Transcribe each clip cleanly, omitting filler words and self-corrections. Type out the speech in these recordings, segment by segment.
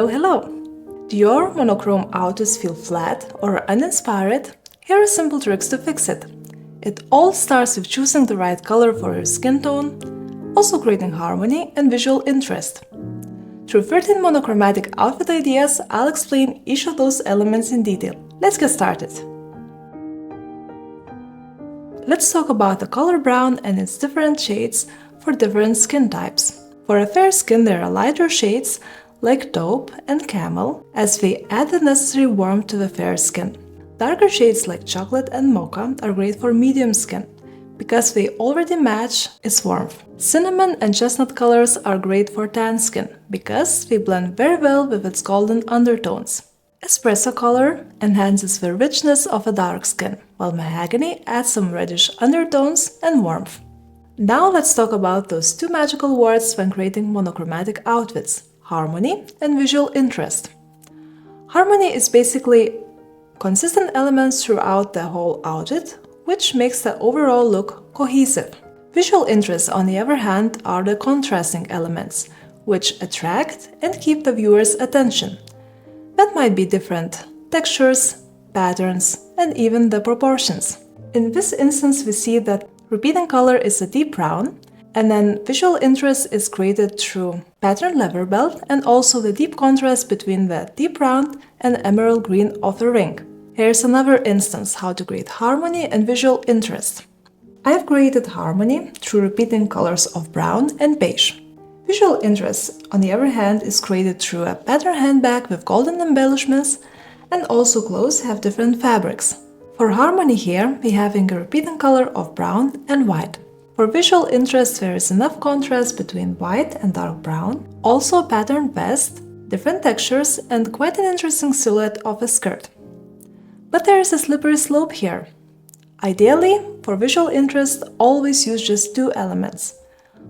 Hello, hello! Do your monochrome outfits feel flat or uninspired? Here are simple tricks to fix it. It all starts with choosing the right color for your skin tone, also creating harmony and visual interest. Through 13 monochromatic outfit ideas, I'll explain each of those elements in detail. Let's get started. Let's talk about the color brown and its different shades for different skin types. For a fair skin, there are lighter shades like taupe and camel, as they add the necessary warmth to the fair skin. Darker shades like chocolate and mocha are great for medium skin, because they already match its warmth. Cinnamon and chestnut colors are great for tan skin, because they blend very well with its golden undertones. Espresso color enhances the richness of a dark skin, while mahogany adds some reddish undertones and warmth. Now let's talk about those two magical words when creating monochromatic outfits: harmony and visual interest. Harmony is basically consistent elements throughout the whole outfit, which makes the overall look cohesive. Visual interest, on the other hand, are the contrasting elements, which attract and keep the viewer's attention. That might be different textures, patterns, and even the proportions. In this instance, we see that repeating color is a deep brown, and then visual interest is created through patterned leather belt and also the deep contrast between the deep brown and emerald green of the ring. Here's another instance how to create harmony and visual interest. I have created harmony through repeating colors of brown and beige. Visual interest, on the other hand, is created through a patterned handbag with golden embellishments, and also clothes have different fabrics. For harmony here, we have a repeating color of brown and white. For visual interest, there is enough contrast between white and dark brown, also a patterned vest, different textures, and quite an interesting silhouette of a skirt. But there is a slippery slope here. Ideally, for visual interest, always use just two elements,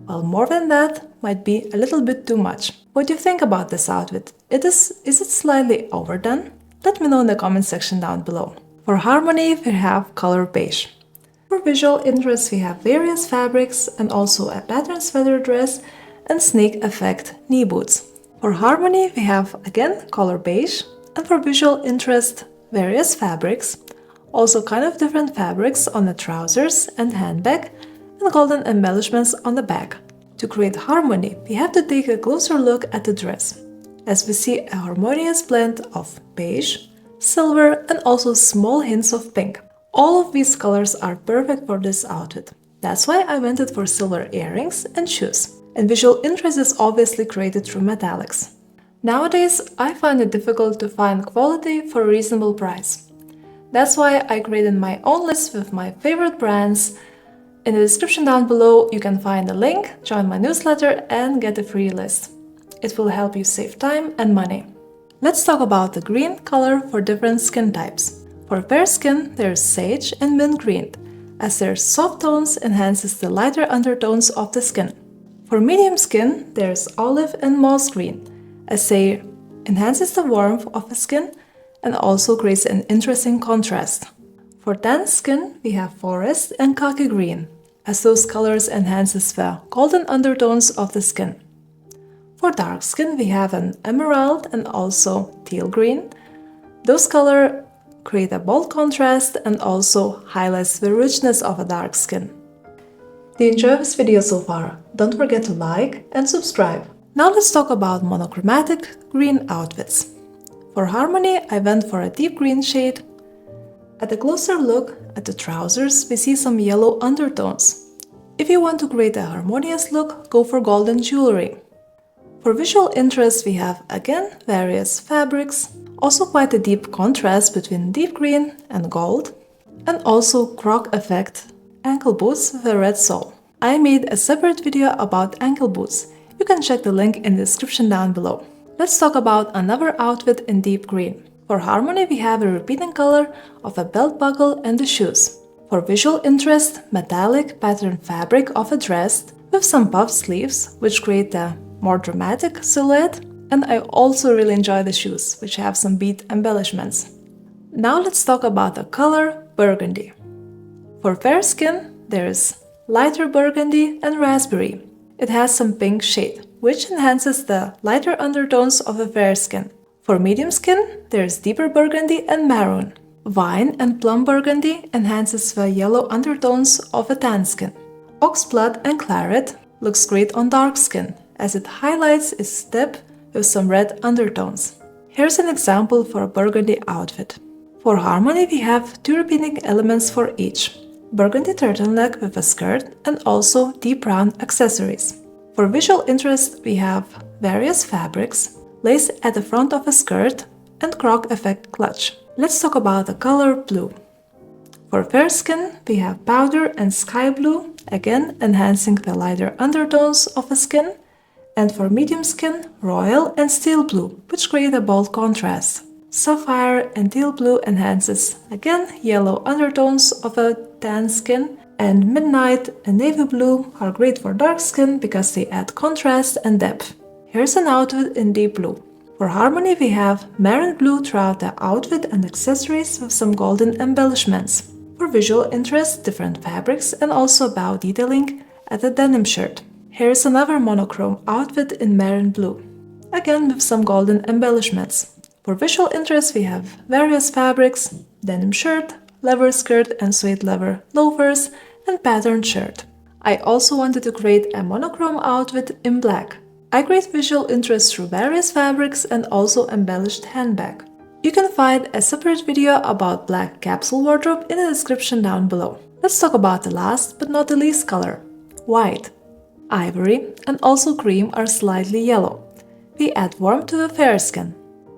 while more than that might be a little bit too much. What do you think about this outfit? Is it slightly overdone? Let me know in the comment section down below. For harmony, we have color beige. For visual interest, we have various fabrics and also a patterned sweater dress and snake effect knee boots. For harmony, we have again color beige, and for visual interest, various fabrics, also kind of different fabrics on the trousers and handbag, and golden embellishments on the back. To create harmony, we have to take a closer look at the dress, as we see a harmonious blend of beige, silver, and also small hints of pink. All of these colors are perfect for this outfit. That's why I went for silver earrings and shoes. And visual interest is obviously created through metallics. Nowadays, I find it difficult to find quality for a reasonable price. That's why I created my own list with my favorite brands. In the description down below, you can find a link, join my newsletter, and get a free list. It will help you save time and money. Let's talk about the green color for different skin types. For fair skin, there's sage and mint green, as their soft tones enhances the lighter undertones of the skin. For medium skin, there's olive and moss green, as they enhances the warmth of the skin and also creates an interesting contrast. For tan skin, we have forest and khaki green, as those colors enhances the golden undertones of the skin. For dark skin, we have an emerald and also teal green. Those colors create a bold contrast and also highlights the richness of a dark skin. Do you enjoy this video so far? Don't forget to like and subscribe. Now let's talk about monochromatic green outfits. For harmony, I went for a deep green shade. At a closer look at the trousers, we see some yellow undertones. If you want to create a harmonious look, go for golden jewelry. For visual interest, we have again various fabrics, also quite a deep contrast between deep green and gold, and also croc effect ankle boots with a red sole. I made a separate video about ankle boots. You can check the link in the description down below. Let's talk about another outfit in deep green. For harmony, we have a repeating color of a belt buckle and the shoes. For visual interest, metallic patterned fabric of a dress with some puff sleeves, which create a more dramatic silhouette. And I also really enjoy the shoes, which have some bead embellishments. Now let's talk about the color burgundy. For fair skin, there is lighter burgundy and raspberry. It has some pink shade, which enhances the lighter undertones of a fair skin. For medium skin, there's deeper burgundy and maroon. Wine and plum burgundy enhances the yellow undertones of a tan skin. Oxblood and claret looks great on dark skin, as it highlights its depth with some red undertones. Here's an example for a burgundy outfit. For harmony, we have two repeating elements for each: burgundy turtleneck with a skirt and also deep brown accessories. For visual interest, we have various fabrics, lace at the front of a skirt, and croc effect clutch. Let's talk about the color blue. For fair skin, we have powder and sky blue, again enhancing the lighter undertones of the skin. And for medium skin, royal and steel blue, which create a bold contrast. Sapphire and teal blue enhances, again, yellow undertones of a tan skin. And midnight and navy blue are great for dark skin because they add contrast and depth. Here's an outfit in deep blue. For harmony, we have maroon blue throughout the outfit and accessories with some golden embellishments. For visual interest, different fabrics and also bow detailing at the denim shirt. Here's another monochrome outfit in maroon blue, again with some golden embellishments. For visual interest, we have various fabrics, denim shirt, leather skirt and suede leather loafers, and patterned shirt. I also wanted to create a monochrome outfit in black. I create visual interest through various fabrics and also embellished handbag. You can find a separate video about black capsule wardrobe in the description down below. Let's talk about the last but not the least color, white. Ivory and also cream are slightly yellow. We add warmth to the fair skin.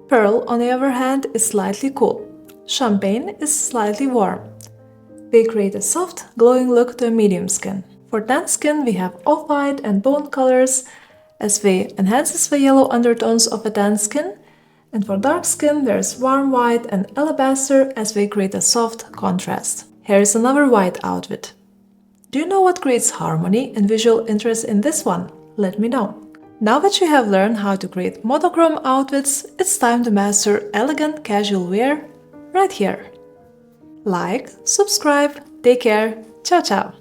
Pearl, on the other hand, is slightly cool. Champagne is slightly warm. They create a soft, glowing look to a medium skin. For tan skin, we have off-white and bone colors, as they enhances the yellow undertones of a tan skin. And for dark skin, there's warm white and alabaster, as they create a soft contrast. Here's another white outfit. Do you know what creates harmony and visual interest in this one? Let me know. Now that you have learned how to create monochrome outfits, it's time to master elegant casual wear right here. Like, subscribe, take care, ciao ciao!